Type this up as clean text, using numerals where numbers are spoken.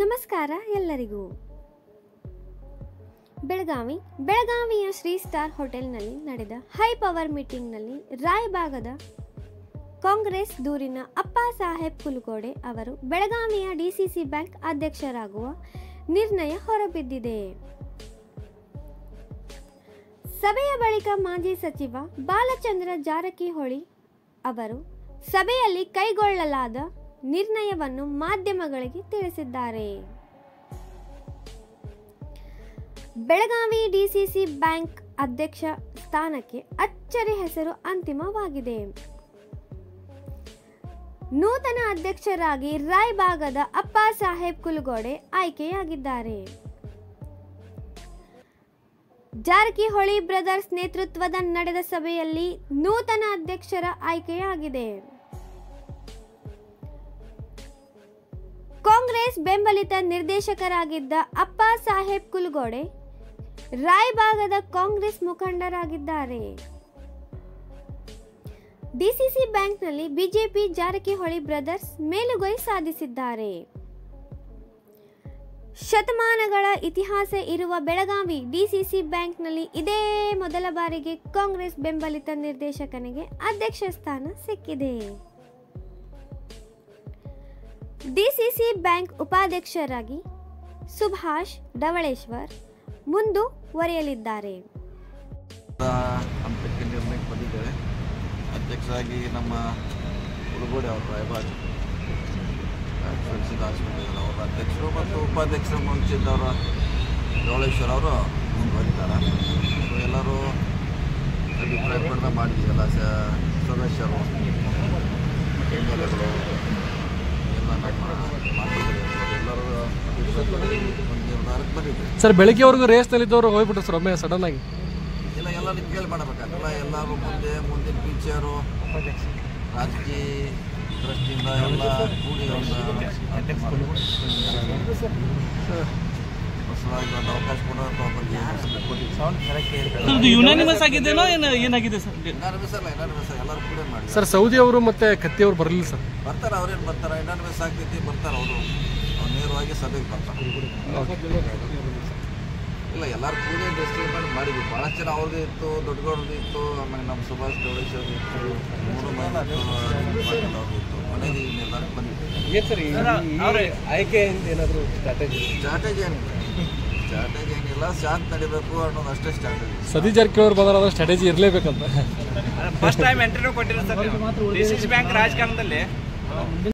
ನಮಸ್ಕಾರ ಎಲ್ಲರಿಗೂ. ಬೆಳಗಾವಿಯ ಶ್ರೀ ಸ್ಟಾರ್ ಹೋಟೆಲ್ನಲ್ಲಿ ನಡೆದ ಹೈ ಪವರ್ ಮೀಟಿಂಗ್ನಲ್ಲಿ ರಾಯಬಾಗದ ಕಾಂಗ್ರೆಸ್ ದೂರಿನ ಅಪ್ಪ ಸಾಹೇಬ್ ಕುಲುಗೋಡೆ ಅವರು ಬೆಳಗಾವಿಯ ಡಿಸಿಸಿ ಬ್ಯಾಂಕ್ ಅಧ್ಯಕ್ಷರಾಗುವ ನಿರ್ಣಯ ಹೊರಬಿದ್ದಿದೆ. ಸಭೆಯ ಬಳಿಕ ಮಾಜಿ ಸಚಿವ ಬಾಲಚಂದ್ರ ಜಾರಕಿಹೊಳಿ ಅವರು ಸಭೆಯಲ್ಲಿ ಕೈಗೊಳ್ಳಲಾದ ನಿರ್ಣಯವನ್ನು ಮಾಧ್ಯಮಗಳಿಗೆ ತಿಳಿಸಿದ್ದಾರೆ. ಬೆಳಗಾವಿ ಡಿಸಿಸಿ ಬ್ಯಾಂಕ್ ಅಧ್ಯಕ್ಷ ಸ್ಥಾನಕ್ಕೆ ಅಚ್ಚರಿ ಹೆಸರು ಅಂತಿಮವಾಗಿದೆ. ನೂತನ ಅಧ್ಯಕ್ಷರಾಗಿ ರಾಯಬಾಗದ ಅಪ್ಪ ಸಾಹೇಬ್ ಕುಲುಗೋಡೆ ಆಯ್ಕೆಯಾಗಿದ್ದಾರೆ. ಜಾರಕಿಹೊಳಿ ಬ್ರದರ್ಸ್ ನೇತೃತ್ವದ ನಡೆದ ಸಭೆಯಲ್ಲಿ ನೂತನ ಅಧ್ಯಕ್ಷರ ಆಯ್ಕೆಯಾಗಿದೆ. ಕಾಂಗ್ರೆಸ್ ಬೆಂಬಲಿತ ನಿರ್ದೇಶಕರಾಗಿದ್ದ ಅಪ್ಪ ಸಾಹೇಬ್ ಕುಲುಗೋಡೆ ರಾಯಬಾಗದ ಕಾಂಗ್ರೆಸ್ ಮುಖಂಡರಾಗಿದ್ದಾರೆ. ಡಿಸಿಸಿ ಬ್ಯಾಂಕ್ನಲ್ಲಿ ಬಿಜೆಪಿ ಜಾರಕಿಹೊಳಿ ಬ್ರದರ್ಸ್ ಮೇಲುಗೈ ಸಾಧಿಸಿದ್ದಾರೆ. ಶತಮಾನಗಳ ಇತಿಹಾಸ ಇರುವ ಬೆಳಗಾವಿ ಡಿಸಿಸಿ ಬ್ಯಾಂಕ್ನಲ್ಲಿ ಇದೇ ಮೊದಲ ಬಾರಿಗೆ ಕಾಂಗ್ರೆಸ್ ಬೆಂಬಲಿತ ನಿರ್ದೇಶಕನಿಗೆ ಅಧ್ಯಕ್ಷ ಸ್ಥಾನ ಸಿಕ್ಕಿದೆ. ಡಿಸಿಸಿ ಬ್ಯಾಂಕ್ ಉಪಾಧ್ಯಕ್ಷರಾಗಿ ಸುಭಾಷ್ ಢವಳೇಶ್ವರ್ ಮುಂದುವರಿಯಲಿದ್ದಾರೆ. ನಿರ್ಣಯಕ್ಕೆ ಬಂದಿದ್ದೇವೆ. ಅಧ್ಯಕ್ಷರಾಗಿ ನಮ್ಮ ಕುಲುಗೋಡೆ ಅವರು ರಾಯಬಾಗ್ ಅವರ ಅಧ್ಯಕ್ಷರು ಮತ್ತು ಉಪಾಧ್ಯಕ್ಷರು ಮುಂಚಿದ್ದವರು ಢವಳೇಶ್ವರ್ ಅವರು ಮುಂದುವರಿತಾರೆ. ಸೊ ಎಲ್ಲರೂ ಅಭಿಪ್ರಾಯ ಪಡೆದ ಮಾಡಿದ್ವಿ. ಎಲ್ಲ ಸದಸ್ಯರು ಎಮ್ಎಲ್ಎಗಳು ಸರ್, ಬೆಳಿಗ್ಗೆವರೆಗೂ ರೇಸ್ನಲ್ಲಿದ್ದವರು ಹೋಗ್ಬಿಟ್ರು ಸರ್ ಒಮ್ಮೆ ಸಡನ್ ಆಗಿ. ಇಲ್ಲ, ಎಲ್ಲರೂ ಕೇಳಿ ಮಾಡಬೇಕಾಗಲ್ಲ. ಎಲ್ಲರೂ ಮುಂದಿನ ಫ್ಯೂಚರು ರಾಜಕೀಯ ದೃಷ್ಟಿಯಿಂದ ಎಲ್ಲ ಕೂಡಿ ಹೊಸದಾಗಿ ಒಂದು ಅವಕಾಶ ಕೊಡೋದು ಯುನಾನಿಮಸ್ ಆಗಿದೆನೋ ಏನಾಗಿದೆ ಸರ್? ಯುನಾನಿಮಸ್ ಅಲ್ಲ, ಯುನಾನಿಮಸ್ ಎಲ್ಲರೂ ಕೂಡ ಮಾಡಿ ಸರ್. ಸೌದಿ ಅವರು ಮತ್ತೆ ಕತ್ತಿ ಅವರು ಬರಲಿಲ್ಲ ಸರ್. ಬರ್ತಾರೆ, ಅವ್ರೇನು ಬರ್ತಾರೆ, ಯುನಾನಿಮಸ್ ಆಗ್ತೈತಿ, ಬರ್ತಾರೆ ಅವರು ನೇರವಾಗಿ ಸಭೆಗೆ ಬರ್ತಾರೆ. ಇಲ್ಲ, ಎಲ್ಲರೂ ಕೂಡಿ ಡಿಸ್ಟ್ರಿಬ್ಯೂಟ್ ಮಾಡಿದ್ವಿ. ಭಾಳಷ್ಟು ಜನ ಅವ್ರದ್ದು ಇತ್ತು, ದೊಡ್ಡಗೌಡದ್ದು ಇತ್ತು, ಆಮೇಲೆ ನಮ್ಮ ಸುಭಾಷ್ ಢವಳೇಶ್ವರ್ ಇತ್ತು, 3 ಮಂದಿ ಅವ್ರದ್ದು ಇತ್ತು. ಮನೆಗೆ ಈ ನಿರ್ಧಾರಕ್ಕೆ ಬಂದಿತ್ತು. ಆಯ್ಕೆ ಏನಾದರೂ ಸ್ಟ್ರಾಟಜಿ ಏನಿಲ್ಲ, ಶಾಂತ ನಡಿಬೇಕು ಅನ್ನೋದು ಅಷ್ಟೇ ಸ್ಟ್ರಾಟಜಿ. ಸತೀಶ್ ಜಾರಕಿಹೊಳಿ ಬಂದ್ರೆ ಸ್ಟ್ರಾಟಜಿ ಇರಲೇಬೇಕಂತ ಫಸ್ಟ್ ಟೈಮ್ ಎಂಟ್ರಿನೂ ಕೊಟ್ಟಿರೋ ಸರ್ ಡಿಸಿಸಿ ಬ್ಯಾಂಕ್ ರಾಜಕಾರಣದಲ್ಲಿ.